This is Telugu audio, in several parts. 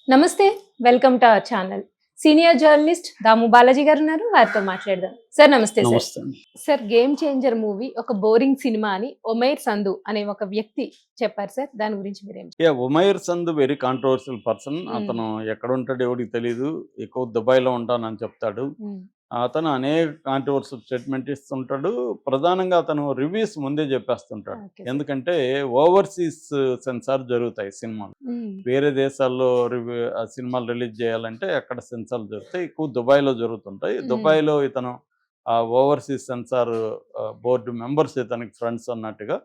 నమస్తే. Welcome to our channel. Senior journalist Damu Balaji గారు ఉన్నారు. వారితో మాట్లాడదాం. సార్ నమస్తే సార్. నమస్తే అండి. సార్ 'గేమ్ చేంజర్' మూవీ ఒక బోరింగ్ సినిమా అని ఒమైర్ సంధు అనే ఒక వ్యక్తి చెప్పారు సార్. దాని గురించి మీరేం ఉమైర్ సంద్ వెరీ కాంట్రవర్షియల్ పర్సన్. హ్మ్. అతను ఎక్కడ ఉంటాడో ఎవడికి తెలీదు. ఎక్కువ దుబాయ్‌లో ఉంటానని చెప్తాడు. హ్మ్. అతను అనేక కాంట్రవర్షియల్ స్టేట్మెంట్ ఇస్తుంటాడు. ప్రధానంగా అతను రివ్యూస్ ముందే చెప్పేస్తుంటాడు. Okay sir. ఎందుకంటే ఓవర్‌సీస్ సెన్సార్ జరుగుతాయి సినిమాలు. హ్మ్. వేరే దేశాల్లో సినిమాలు రిలీజ్ చేయాలంటే అక్కడ సెన్సార్లు జరుగుతాయి. ఎక్కువ దుబాయ్‌లో జరుగుతుంటాయి. హ్మ్. దుబాయ్‌లో ఇతను ఆ ఓవర్‌సీస్ సెన్సార్ బోర్డు మెంబర్స్ ఇతనికి ఫ్రెండ్స్ అన్నట్టుగా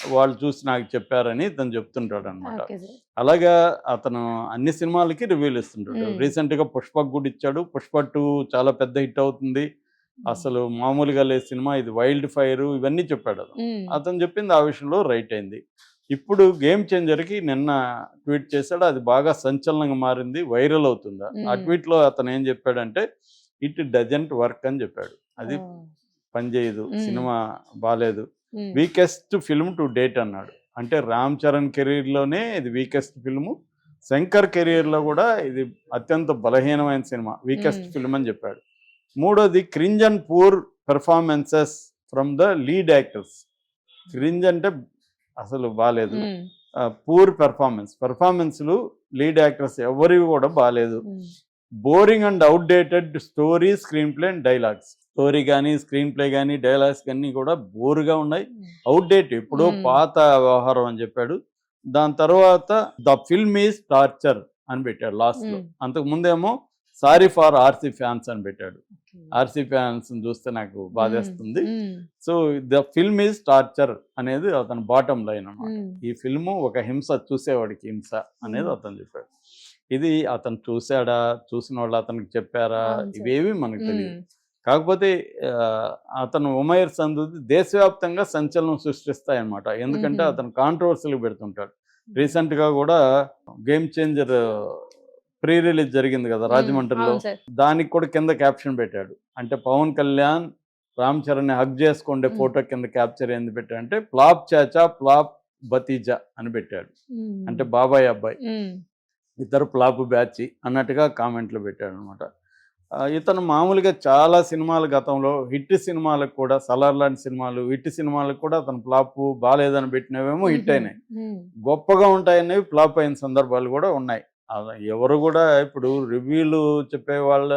వాళ్ళు చూసి నాకు చెప్పారని ఇతను చెప్తుంటాడనమాట. Okay sir. అలాగా అతను అన్ని సినిమాలకి రివ్యూలు ఇస్తుంటాడు. హ్మ్. రీసెంట్‌గా 'పుష్పక్' కూడా ఇచ్చాడు. 'పుష్ప 2' చాలా పెద్ద హిట్ అవుతుంది. అసలు మామూలుగా లేదు సినిమా, ఇది వైల్డ్ ఫైర్ ఇవన్నీ చెప్పాడు అతను. హ్మ్. అతను చెప్పింది ఆ విషయంలో రైట్ అయింది. ఇప్పుడు 'గేమ్ చేంజర్‌కి' నిన్న ట్వీట్ చేశాడు. అది బాగా సంచలనంగా మారింది. వైరల్ అవుతుంది. ఆ హ్మ్. ట్వీట్‌లో అతను ఏం చెప్పాడంటే, ఇట్ డజంట్ వర్క్ అని చెప్పాడు. అది ఓహ్! పనిచేయదు. హ్మ్. సినిమా బాలేదు. హ్మ్. వీకెస్ట్ ఫిల్మ్ టు డేట్ అన్నాడు. అంటే రామ్ చరణ్ కెరీర్‌లోనే ఇది వీకెస్ట్ ఫిల్ము. శంకర్ కెరీర్‌లో కూడా ఇది అత్యంత బలహీనమైన సినిమా. వీకెస్ట్ హ్మ్. ఫిల్మ్ అని చెప్పాడు. మూడోది cringe and poor performances from the lead actors. Cringe అంటే అసలు బాలేదు. హ్మ్. పూర్ పెర్ఫార్మెన్స్‌లు లీడ్ యాక్టర్స్ ఎవరివి కూడా బాలేదు. హ్మ్. Boring and outdated story, screen play and dialogues. Story గాని, స్క్రీన్ ప్లే గాని, డైలాగ్స్ గాని కూడా బోర్‌గా ఉన్నాయి. అవుట్‌డేట్ ఎప్పుడో హ్మ్. పాత వ్యవహారం అని చెప్పాడు. దాని తర్వాత ద ఫిల్మ్ ఈజ్ టార్చర్ అని పెట్టాడు లాస్ట్‌లో. హ్మ్. అంతకు ముందేమో సారీ ఫర్ ఆర్‌సీ ఫ్యాన్స్ అని పెట్టాడు. ఓకే. ఆర్‌సీ ఫ్యాన్స్‌ని చూస్తే నాకు హ్మ్. బాధేస్తుంది. హ్మ్. So, the film is torture అనేది అతని బాటమ్ లైన్ అన్నమాట. హ్మ్. ఈ ఫిల్ము ఒక హింస, చూసేవాడికి హింస అనేది హ్మ్. అతను చెప్పాడు. ఇది అతను చూసాడా? చూసినోళ్ళు అతనికి చెప్పారా? అవును సార్. ఇవేవి మనకు తెలీదు. హ్మ్. కాకపోతే అతను ఉమైర్ సందూది దేశవ్యాప్తంగా సంచలనం సృష్టిస్తాయన్నమాట. ఎందుకంటే హుహు. అతను కాంట్రవర్సీ‌లు పెడుతుంటాడు. హ్మ్. రీసెంట్‌గా గూడా 'గేమ్ చేంజర్' ప్రీ రిలీజ్ జరిగింది గదా! హ్మ్. రాజమండ్రిలో. అవును సార్. దానికి కూడా కింద క్యాప్షన్ పెట్టాడు. అంటే పవన్ కళ్యాణ్, రామ్ చరణ్‌ని హగ్ చేసుకుండే హ్మ్. ఫోటో కింద క్యాప్చర్ ఏంది పెట్టాడంటే ఫ్లాప్ చాచా ఫ్లాప్ భతీజా అని పెట్టాడు. అంటే హ్మ్. బాబాయ్ అబ్బాయి. హ్మ్. ఇద్దరు ఫ్లాప్ బ్యాచి అన్నట్టుగా కామెంట్లు పెట్టాడనమాట. ఇతను మామూలుగా చాలా సినిమాలు గతంలో హిట్ సినిమాలకు కూడా 'సలార్' లాంటి సినిమాలు, హిట్ సినిమాలకు కూడా అతను ఫ్లాపు బాలేదని పెట్టినవేమో హిట్ హుహు. అయినాయి. హ్మ్. గొప్పగా ఉంటాయనేవి ఫ్లాప్ అయిన సందర్భాలు కూడా ఉన్నాయి. ఎవరు కూడా ఇప్పుడు రివ్యూలు చెప్పే వాళ్ళ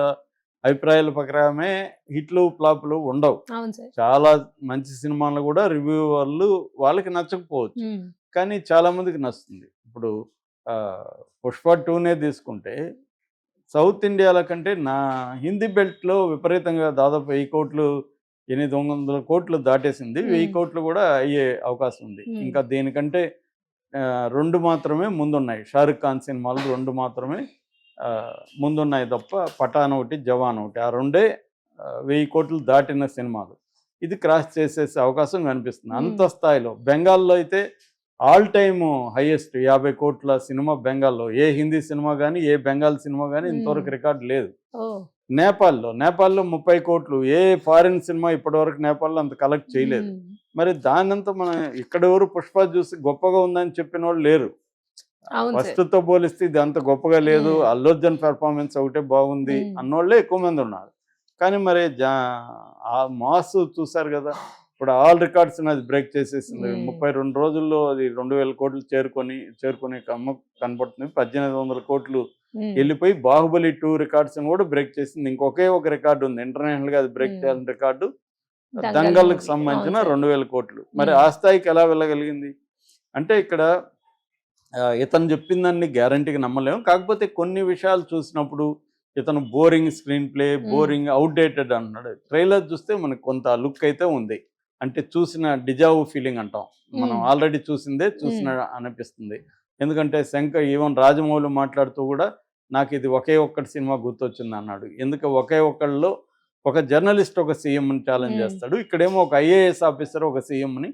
అభిప్రాయాల ప్రకారమే హిట్లు, ఫ్లాపులు ఉండవు. అవును సార్. చాలా మంచి సినిమాలు కూడా రివ్యూ వాళ్ళు వాళ్ళకి నచ్చకపోవచ్చు. హ్మ్. కానీ చాలామందికి నచ్చుతుంది. ఇప్పుడు 'పుష్ప 2'నే తీసుకుంటే సౌత్ ఇండియాల కంటే నా హిందీ బెల్ట్‌లో విపరీతంగా దాదాపు 1000,00,00,000, 800,00,00,000 దాటేసింది. హ్మ్. 1000,00,00,000 కూడా అయ్యే అవకాశం ఉంది. హ్మ్. ఇంకా దీనికంటే 2 మాత్రమే ముందున్నాయి. 'షారుఖ్ ఖాన్' సినిమాలు 2 మాత్రమే ముందున్నాయి తప్ప 'పఠాన్' ఒకటి, 'జవాన్' ఒకటి. ఆ రెండే 1000,00,00,000 దాటిన సినిమాలు. ఇది క్రాస్ చేసేసే అవకాశం కనిపిస్తుంది. అంత హ్మ్. స్థాయిలో. బెంగాల్‌లో అయితే ఆల్ టైమ్ హైయెస్ట్ 50,00,00,000 సినిమా బెంగాల్‌లో. ఏ హిందీ సినిమా గాని, ఏ బెంగాల్ సినిమా గాని హ్మ్. ఇంతవరకు రికార్డ్ లేదు. ఓహ్! నేపాల్‌లో 30,00,00,000 ఏ ఫారిన్ సినిమా ఇప్పటివరకు నేపాల్‌లో అంత కలెక్ట్ చేయలేదు. హ్మ్. మరి దాన్నంతా మనం ఇక్కడెవరు 'పుష్ప' చూసి గొప్పగా ఉందని చెప్పినోళ్ళు లేరు. అవును సార్. ఫస్ట్‌తో పోలిస్తే ఇది అంత గొప్పగా లేదు. హ్మ్. అల్లు అర్జున్ పెర్ఫార్మన్స్ ఒకటే బాగుంది హ్మ్. అన్నోళ్ళే ఎక్కువ మంది ఉన్నారు. కానీ మరి ఆ మాస్ చూసారు గదా! ఇప్పుడు ఆల్ రికార్డ్స్‌ని అది బ్రేక్ చేసేసింది. హ్మ్. 32 రోజుల్లో అది 2,000,00,00,000 చేరుకునే కనపడుతుంది. 1,800,00,00,000 హ్మ్. ఎళ్ళిపోయి 'బాహుబలి 2' రికార్డ్స్‌ని గూడా బ్రేక్ చేసింది. ఇంకొకే ఒక రికార్డ్ ఉంది. ఇంటర్నేషనల్‌గా అది బ్రేక్ హ్మ్. చేయాల్సిన రికార్డు 'దంగల్' 'దంగల్‌కి' మూవీ. అవును సంబంధించిన సార్. 2,000,00,00,000. మరి హ్మ్. ఆ స్థాయికి ఎలా వెళ్ళగలిగింది? అంటే ఇక్కడ ఇతను చెప్పిందాన్ని గ్యారంటీగా నమ్మలేం. కాకపోతే కొన్ని విషయాలు చూసినప్పుడు ఇతను బోరింగ్ స్క్రీన్ ప్లే, హ్మ్. బోరింగ్ అవుట్‌డేటెడ్ అంటున్నాడు. ట్రైలర్ చూస్తే మనకు కొంత లుక్ అయితే ఉంది. అంటే చూసిన డిజావు ఫీలింగ్ అంటాం. మనం హ్మ్. ఆల్రెడీ చూసిందే హ్మ్. అనిపిస్తుంది. ఎందుకంటే ఈవెన్ రాజమౌళి మాట్లాడుతూ కూడా నాకిది ఒకే ఒక్కటి సినిమా గుర్తొచ్చిందన్నాడు. ఎందుకు ఒకే ఒక్కళ్ళలో ఒక జర్నలిస్ట్ ఒక సీఎంని ఛాలెంజ్ హ్మ్. చేస్తాడు. ఇక్కడేమో ఒక ఐఏఎస్ ఆఫీసర్ ఒక సీఎంని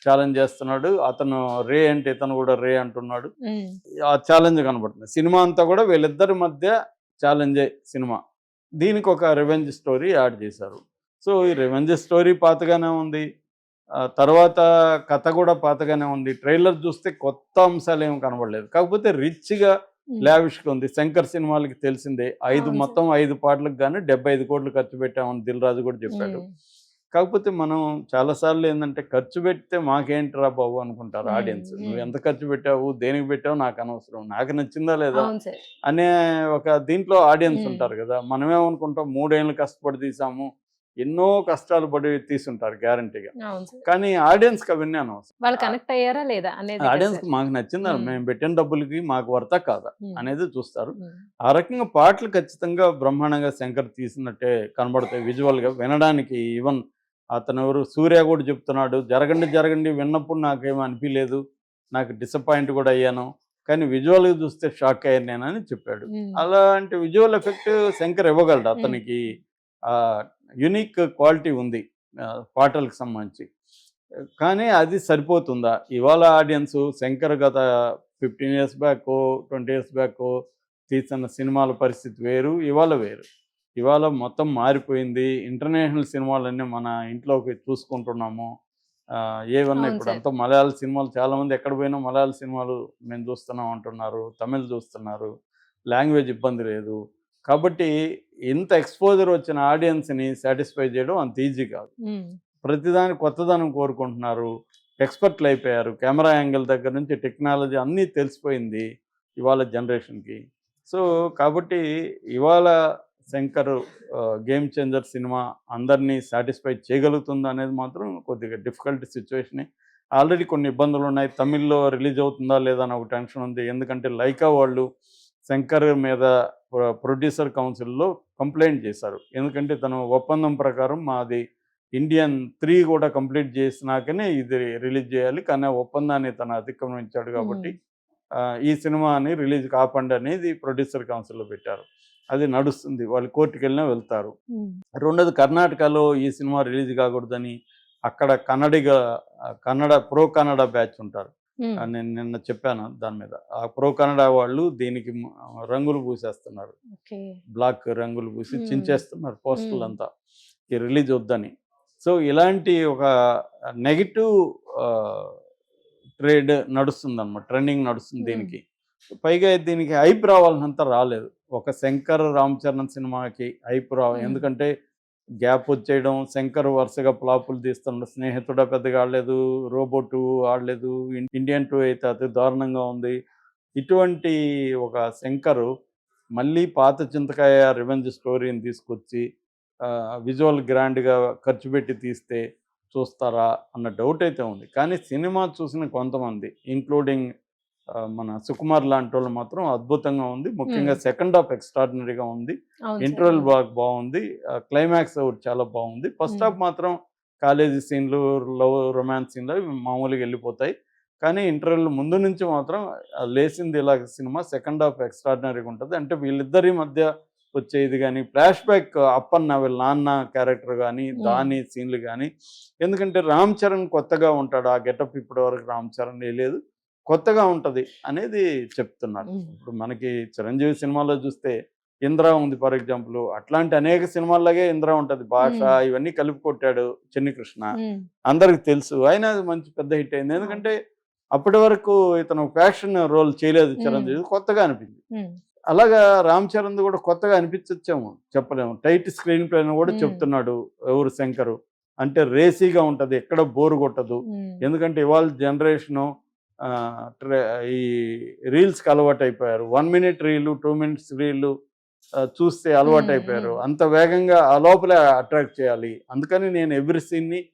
ఛాలెంజ్ చేస్తున్నాడు. అతను రే అంటే ఇతను కూడా రే అంటున్నాడు. హ్మ్. ఆ ఛాలెంజ్ కనబడుతుంది. సినిమా అంతా కూడా వీళ్ళిద్దరి మధ్య ఛాలెంజే సినిమా. దీనికొక రివెంజ్ స్టోరీ యాడ్ చేశారు. సో, ఈ రివెంజ్ స్టోరీ పాతగానే ఉంది. తర్వాత కథ కూడా పాతగానే ఉంది. ట్రైలర్ చూస్తే కొత్త అంశాలేమి కనబడలేదు. కాకపోతే రిచ్‌గా లావిష్గా ఉంది. శంకర్ సినిమాలకి తెలిసిందే 5 అవును మొత్తం 5 పాటలకు గాను 75 కోట్లు ఖర్చు పెట్టామని దిల్ రాజు కూడా చెప్పాడు. కాకపోతే మనం చాలాసార్లు ఏంటంటే ఖర్చు పెడితే మాకేంట్రా బాబు అనుకుంటారు ఆడియన్స్. నువ్వు ఎంత ఖర్చు పెట్టావు, దేనికి పెట్టావు నాకు అనవసరం, నాకు నచ్చిందా లేదా అవును సార్. అనే ఒక దీంట్లో ఆడియన్స్ ఉంటారు కదా. మనమేమనుకుంటాం 3 ఏళ్ళు కష్టపడి తీసాము, ఎన్నో కష్టాలు పడి తీసుంటారు గ్యారంటీగా. అవును సార్. కానీ ఆడియన్స్కి అవన్నీ అనవసరం. వాళ్ళు కనెక్ట్ అయ్యారా లేదా అనేది కదా ఆడియన్స్కి సార్. మాకు నచ్చిందా, మేము పెట్టిన డబ్బులకి మాకు వర్తా కాదా అనేది చూస్తారు. ఉమ్. ఆ రకంగా పాటలు ఖచ్చితంగా బ్రహ్మాండంగా శంకర్ తీసినట్టే కనబడతాయి విజువల్గా వినడానికి. ఈవెన్ అతను ఎవరు సూర్య కూడా చెప్తున్నాడు, జరగండి జరగండి విన్నప్పుడు నాకేమీ అనిపించలేదు, నాకు డిసప్పాయింట్ కూడా అయ్యాను, కానీ విజువల్గా చూస్తే షాక్ అయ్యాను నేనని చెప్పాడు. అలాంటి విజువల్ ఎఫెక్ట్ శంకర్ ఇవ్వగలడు. అతనికి యునిక్ క్వాలిటీ ఉంది పాటలకు సంబంధించి. కానీ అది సరిపోతుందా? ఇవాళ ఆడియన్స్ శంకర్ గత 15 ఇయర్స్ బ్యాక్ 20 ఇయర్స్ బ్యాక్ తీసిన సినిమాల పరిస్థితి వేరు, ఇవాళ వేరు. ఇవాళ మొత్తం మారిపోయింది. ఇంటర్నేషనల్ సినిమాలన్నీ మన ఇంట్లోకి చూసుకుంటున్నాము. ఏమన్నా అవును ఇప్పుడు సార్. అంతా మలయాళ సినిమాలు, చాలామంది ఎక్కడ పోయినా మలయాళ సినిమాలు మేము చూస్తున్నాం అంటున్నారు, తమిళ్ చూస్తున్నారు, లాంగ్వేజ్ ఇబ్బంది లేదు. కాబట్టి ఇంత ఎక్స్పోజర్ వచ్చిన ఆడియన్స్ని సాటిస్ఫై చేయడం అంత ఈజీ కాదు. ప్రతిదాని కొత్తదనం కోరుకుంటున్నారు, ఎక్స్పర్ట్లు అయిపోయారు. కెమెరా యాంగిల్ దగ్గర నుంచి టెక్నాలజీ అన్నీ తెలిసిపోయింది ఇవాళ జనరేషన్కి. సో కాబట్టి ఇవాళ శంకర్ గేమ్ చేంజర్ సినిమా అందరినీ సాటిస్ఫై చేయగలుగుతుందా అనేది మాత్రం కొద్దిగా డిఫికల్ట్ సిచ్యువేషనే. ఆల్రెడీ కొన్ని ఇబ్బందులు ఉన్నాయి. తమిళ్లో రిలీజ్ అవుతుందా లేదా అని ఒక టెన్షన్ ఉంది. ఎందుకంటే లైకా వాళ్ళు శంకర్ మీద ప్రొడ్యూసర్ కౌన్సిల్లో కంప్లైంట్ చేశారు. ఎందుకంటే తను ఒప్పందం ప్రకారం మాది ఇండియన్ 3 కూడా కంప్లీట్ చేసినాకనే ఇది రిలీజ్ చేయాలి, కానీ ఆ ఒప్పందాన్ని తను అతిక్రమించాడు కాబట్టి ఈ సినిమాని రిలీజ్ కాపండి అనేది ప్రొడ్యూసర్ కౌన్సిల్లో పెట్టారు. అది నడుస్తుంది, వాళ్ళు కోర్టుకు వెళ్ళినా వెళ్తారు. రెండోది కర్ణాటకలో ఈ సినిమా రిలీజ్ కాకూడదని అక్కడ కన్నడ ప్రో కన్నడ బ్యాచ్ ఉంటారు. నేను నిన్న చెప్పాను దాని మీద. ఆ ప్రో కన్నడ వాళ్ళు దీనికి రంగులు పూసేస్తున్నారు, బ్లాక్ రంగులు పూసి చించేస్తున్నారు పోస్టర్లు అంతా ఈ రిలీజ్ వద్దని. సో ఇలాంటి ఒక నెగిటివ్ ట్రేడ్ నడుస్తుంది అన్నమాట, ట్రెండింగ్ నడుస్తుంది దీనికి. పైగా దీనికి హైప్ రావాలనంత రాలేదు. ఒక శంకర్ రామ్ చరణ్ సినిమాకి హైప్ రావాలి, ఎందుకంటే గ్యాప్ వచ్చేయడం. శంకర్ వరుసగా ఫ్లాపులు తీస్తున్నాడు. స్నేహితుడ పెద్దగా ఆడలేదు, రోబో 2 ఆడలేదు, ఇండియన్ 2 అయితే అతి దారుణంగా ఉంది. ఇటువంటి ఒక శంకరు మళ్ళీ పాత చింతకాయ రివెంజ్ స్టోరీని తీసుకొచ్చి విజువల్ గ్రాండ్గా ఖర్చు పెట్టి తీస్తే చూస్తారా అన్న డౌట్ అయితే ఉంది. కానీ సినిమా చూసిన కొంతమంది ఇంక్లూడింగ్ మన సుకుమార్ లాంటి వాళ్ళు మాత్రం అద్భుతంగా ఉంది. ముఖ్యంగా సెకండ్ హాఫ్ ఎక్స్ట్రాడినరీగా ఉంది, ఇంటర్వెల్ బాగుంది, క్లైమాక్స్ చాలా బాగుంది. ఫస్ట్ హాఫ్ మాత్రం కాలేజీ సీన్లు, లవ్ రొమాన్స్ సీన్లు మామూలుగా వెళ్ళిపోతాయి. కానీ ఇంటర్వెల్ ముందు నుంచి మాత్రం లేసింది ఇలాగ సినిమా. సెకండ్ హాఫ్ ఎక్స్ట్రాడినరీగా ఉంటుంది. అంటే వీళ్ళిద్దరి మధ్య వచ్చేది కానీ ఫ్లాష్ బ్యాక్ అప్పన్న వీళ్ళ నాన్న క్యారెక్టర్ కానీ దాని సీన్లు కానీ. ఎందుకంటే రామ్ చరణ్ కొత్తగా ఉంటాడు, ఆ గెటప్ ఇప్పటి వరకు రామ్ చరణ్ లేదు, కొత్తగా ఉంటుంది అనేది చెప్తున్నారు. ఇప్పుడు మనకి చిరంజీవి సినిమాలో చూస్తే ఇంద్ర ఉంది ఫర్ ఎగ్జాంపుల్, అట్లాంటి అనేక సినిమాల్లాగే ఇంద్ర ఉంటుంది. భాష ఇవన్నీ కలిపి కొట్టాడు చిన్ని కృష్ణ, అందరికి తెలుసు. అయినా అది మంచి పెద్ద హిట్ అయింది. ఎందుకంటే అప్పటి వరకు ఇతను ఫ్యాక్షన్ రోల్ చేయలేదు చిరంజీవి, కొత్తగా అనిపించింది. అలాగా రామ్ చరణ్ కూడా కొత్తగా అనిపించొచ్చాము, చెప్పలేము. టైట్ స్క్రీన్ ప్లే కూడా చెప్తున్నాడు ఎవరు శంకరు. అంటే రేసీగా ఉంటుంది, ఎక్కడ బోరు కొట్టదు. ఎందుకంటే ఇవాళ జనరేషను ఈ రీల్స్కి అలవాటు అయిపోయారు. 1 మినిట్ రీలు, 2 మినిట్స్ రీలు చూస్తే అలవాటు అయిపోయారు. అంత వేగంగా ఆ లోపలే అట్రాక్ట్ చేయాలి. అందుకని నేను ఎవ్రీ సీన్ని